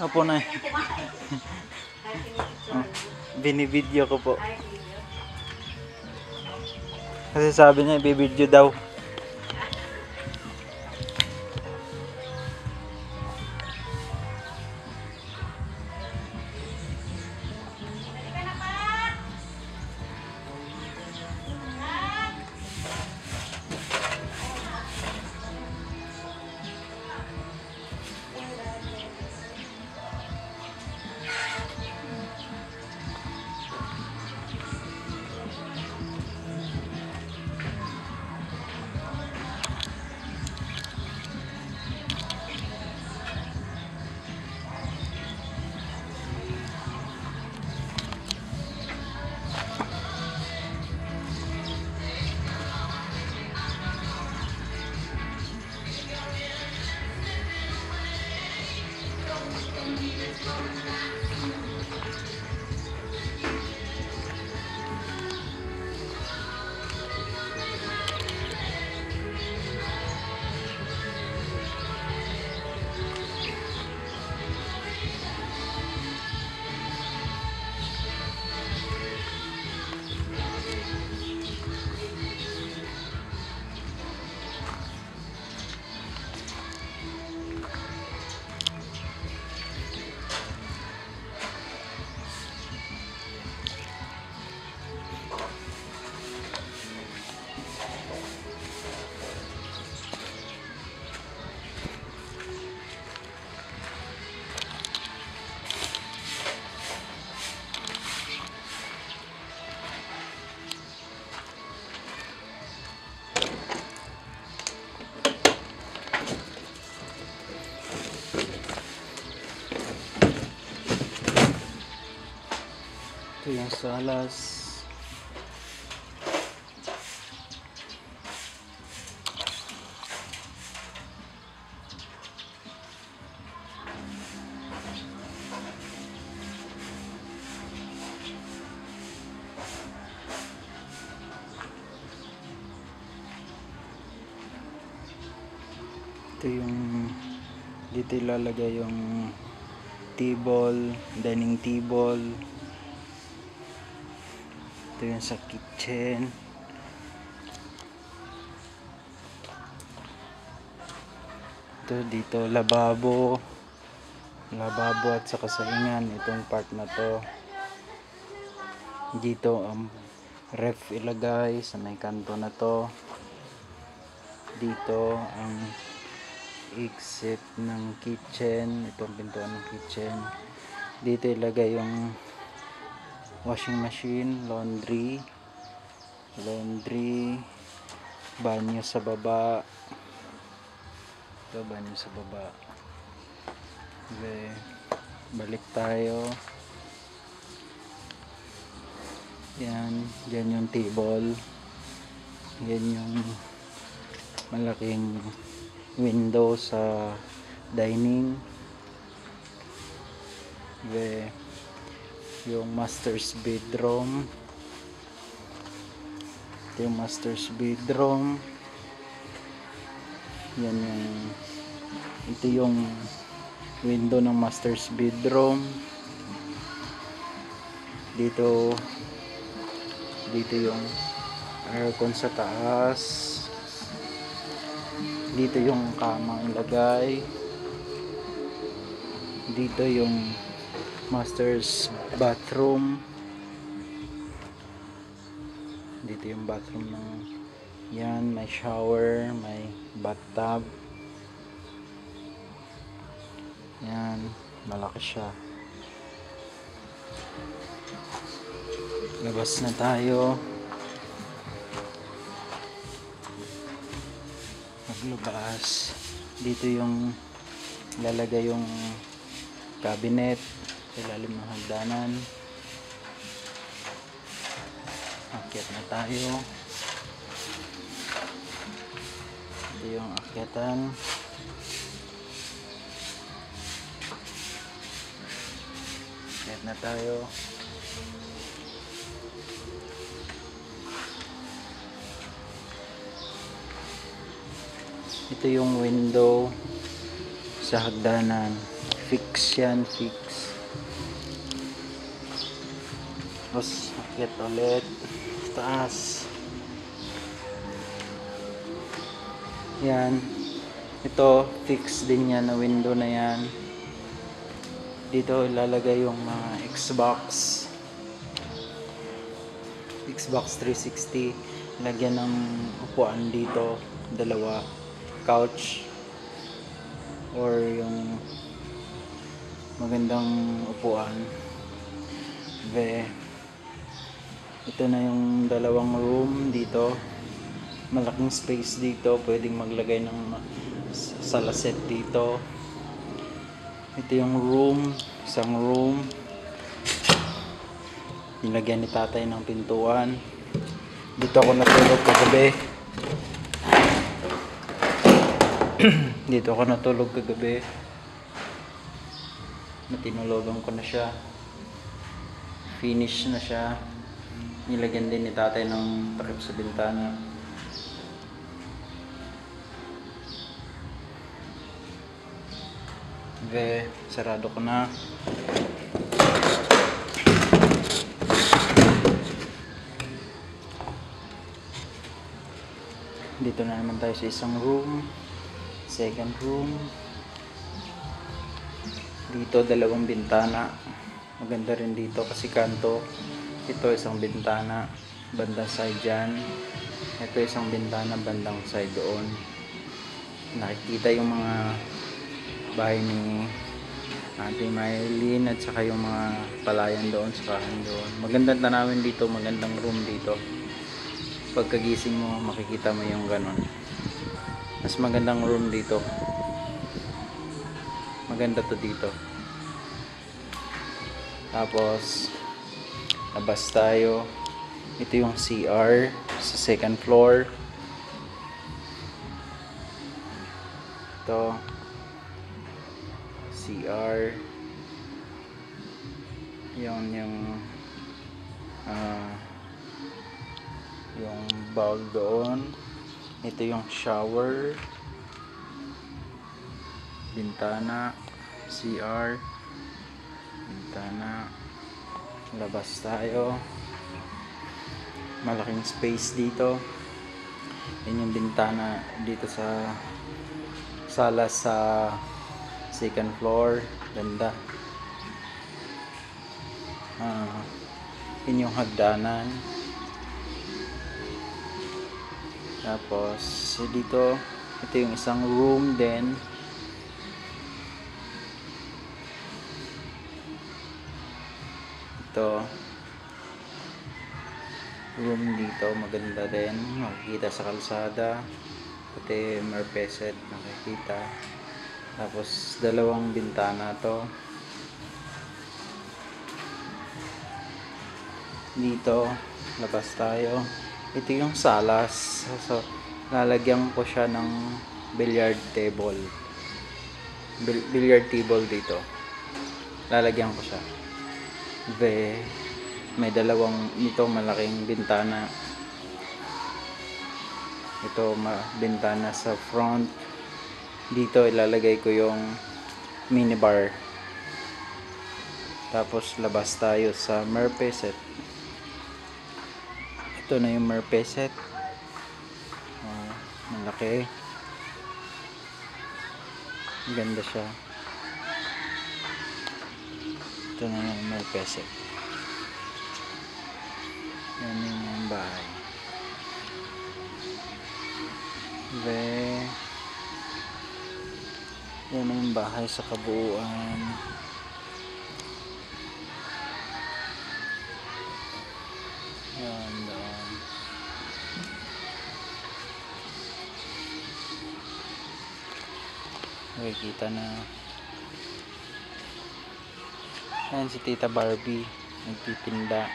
Opo na. Oh, binibidyo ko po. Kasi sabi niya ibibidyo daw. Ito yung salas. Ito yung dito ilalagay yung table, dining table. Ito yung sa kitchen. Ito dito lababo at saka saingan. Itong part na to. Dito ang ref ilagay sa may kanto na to. Dito ang exit ng kitchen. Itong pintuan ng kitchen. Dito ilagay yung washing machine, laundry, banyo sa baba. Ito, banyo sa baba. Okay, balik tayo. Yan, dyan yung table. Yan yung malaking window sa dining. Okay. Yung master's bedroom. Ito yung master's bedroom. Yan yung ito yung window ng master's bedroom. Dito yung aircon sa taas. Dito yung kama ilagay. Dito yung master's bathroom. Dito yung bathroom ng yan, may shower, may bathtub. Yan, malaki siya. Labas na tayo. Maglabas. Dito yung lalagay yung cabinet sa ilalim ng hagdanan. Akyat na tayo. Ito yung akyatan. Akyat na tayo. Ito yung window sa hagdanan. fix yan, fix. Tapos akit ulit taas. Yan, ito fix din yan na window na yan. Dito ilalagay yung mga Xbox 360. Lagyan ng upuan dito, dalawa, couch or yung magandang upuan. Ito na yung dalawang room dito, malaking space dito, pwedeng maglagay ng salaset dito. Ito yung room, isang room, nilagyan ni tatay ng pintuan. Dito ako natulog kagabi. Dito ako natulog kagabi. Tinulogan ko na siya. Finish na siya. Nilagyan din ni tatay ng takip sa bintana. Sarado ko na. Dito na naman tayo sa isang room, second room. Dito dalawang bintana, maganda rin dito kasi kanto. Ito isang bintana bandang side dyan, ito isang bintana bandang side doon. Nakikita yung mga bahay ni Auntie Maylene at saka yung mga palayan doon sa kahan doon. Magandang tanawin dito, magandang room dito. Pagkagising mo makikita mo yung ganon. Mas magandang room dito, maganda to dito. Tapos labas tayo. Ito yung CR sa second floor. Ito CR, yung bag doon. Ito yung shower, bintana, CR, bintana. Labas tayo, malaking space dito. Yan yung bintana dito sa sala sa second floor, ganda. Yun yung hagdanan. Tapos dito, ito yung isang room din. Ito room dito, maganda din, makikita sa kalsada, pati Merpeset nakikita. Tapos dalawang bintana to dito. Labas tayo. Ito yung salas, so lalagyan ko siya ng billiard table dito, lalagyan ko siya. May dalawang nito malaking bintana. Ito bintana sa front. Dito ilalagay ko yung minibar. Tapos labas tayo sa Merpeset. Ito na yung Merpeset. Malaki. Ganda siya. Ito na yung Merpeset. Yan yung bahay. Yan yung bahay sa kabuuan. Yan doon. Nakikita na. Yan si Tita Barbie nagtitinda.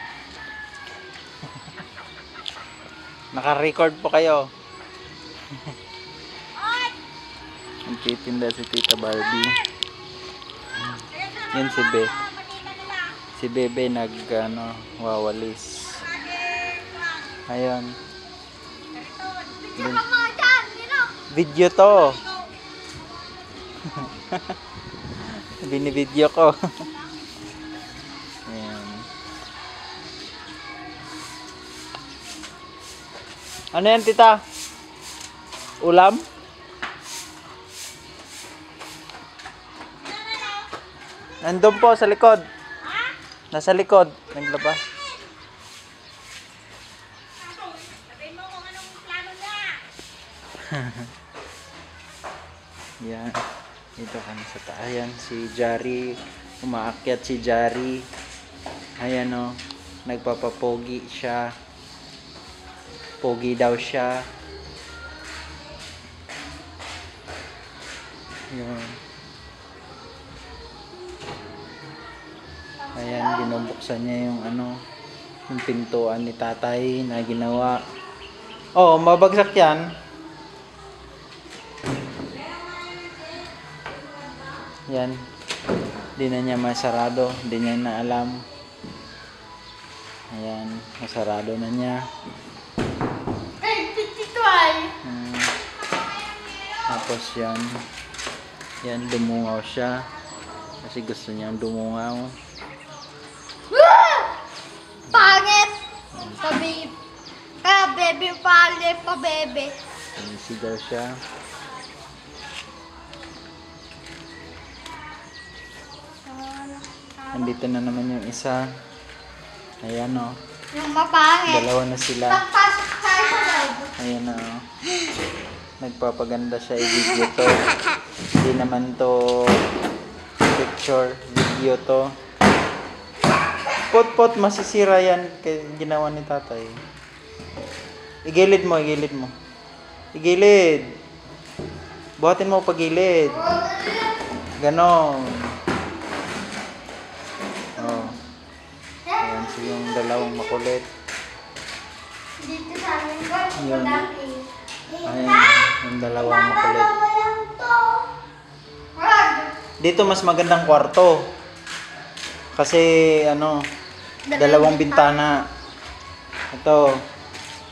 Naka-record po kayo. Nagtitinda si Tita Barbie. Yan si si Bebe wawalis. Ayun. Video to. Binibidyo ko. Ayan. Ano yan, tita? Ulam? Nandun po sa likod. Nasa likod. Naglaba. Sabihin mo kung anong plano niya. Yan. Dito kami sa taayan. Si Jari. Umaakyat si Jari. Ayan o. Nagpapapogi siya. Pogi daw siya. Yan. Ayan, binubuksan niya yung yung pintuan ni tatay na ginawa. Oh, mabagsak yan. Yan. Di na niya masarado. Di niya na alam. Ayan, masarado na niya. Ay, pititwal. Tapos yan. Yan, dumungaw siya. Kasi gusto niya dumungaw. Pangit! Sabi, bebe, pangit pa, bebe. Sigaw siya. Andito na naman yung isa. Ayan o. Yung mapangit. Dalawa na sila. Pagpasok tayo sa loob. Ayan na o. Nagpapaganda siya. I-video to. Hindi naman to picture. Video to. Pot-pot, masisira yan. Kaya ginawa ni tatay. Igilid mo, igilid mo. Igilid. Buhatin mo pagilid. Ganon. Oh. Ayan, so yung dalawang makulit. Dito sa amin ko, Yun. malaki. Ayan, yung dalawang makulit. Walang to. Wag. Dito mas magandang kwarto. Kasi dalawang bintana. Ito.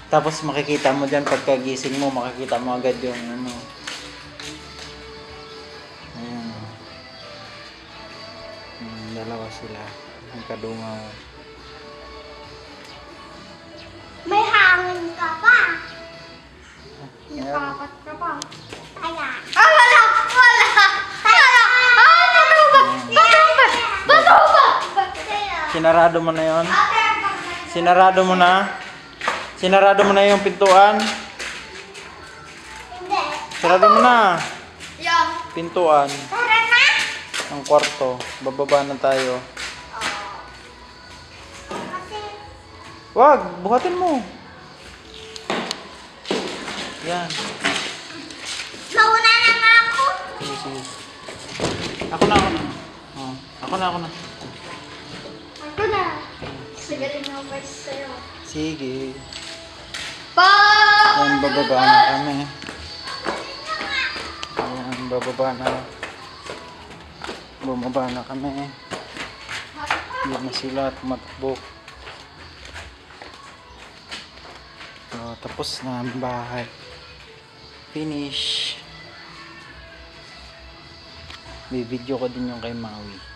Tapos makikita mo dyan pagkagising mo, makikita mo agad yung Ayan. Dalawa sila. Ang kadungaw. May hangin ka pa. Ayan. Nakapat ka pa. Kaya. Ah, wala! Wala! Wala! Ah, natubat! Natubat! Natubat! Sinarado mo na yon? Sinarado mo na? Sinarado mo na yung pintuan? Hindi. Sarado mo na. Yung. Pintuan Tara na! ng kwarto. Bababa na tayo. Kasi, Wag, buhatin mo. Yan. mauna na nga ako. Sige, sige. Ako na. Oh, ako na. Ako na. Sagaling mo ba sa'yo? Sige. Pa! Yan, bababa na kami. Ayan, bababa na. Bumaba na kami. Yan na sila, tumatakbo. So, tapos na ang bahay. Finish. Bibidyo ko din yung kay Maui.